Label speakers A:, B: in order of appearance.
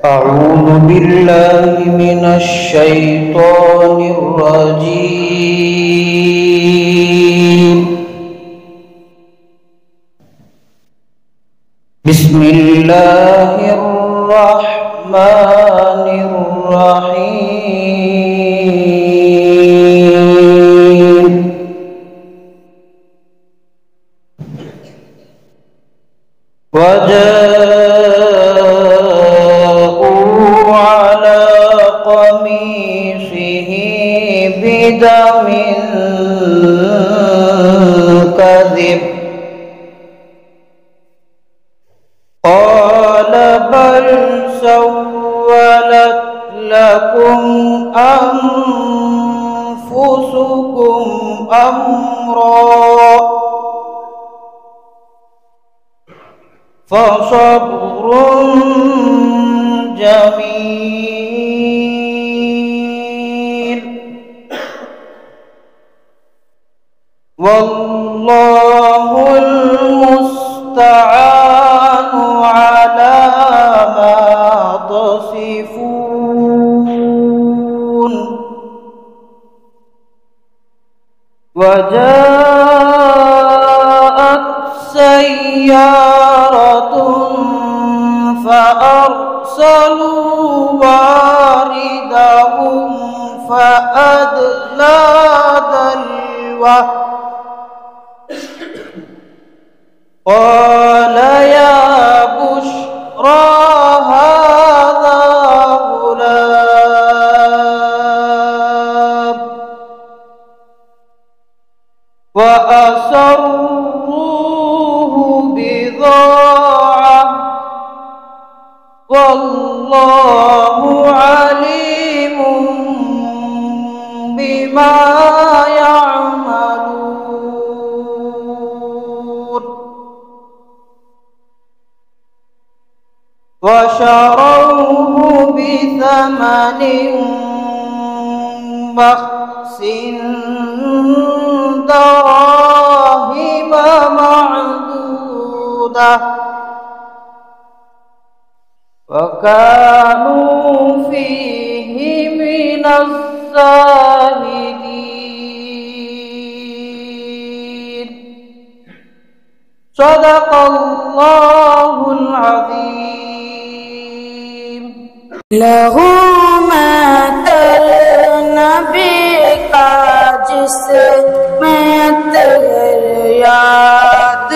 A: أعوذ بالله من الشيطان الرجيم. بسم الله الرحمن الرحيم. وجاءوا على قميصه بدم كذب قال بل سولت لكم أنفسكم أمرا فصبر جميل والله المستعان على ما تصفون. وجاءت سيارة فأرسلوا واردهم فأدلى دلوه قال يا بشرى هذا غلام وأسروه بضاعة والله عليم بما يعملون. وشروه بثمن بخس دراهم معدودة وكانوا فيه من الزاهدين. صدق الله العظيم.
B: له नबी का जिसमें याद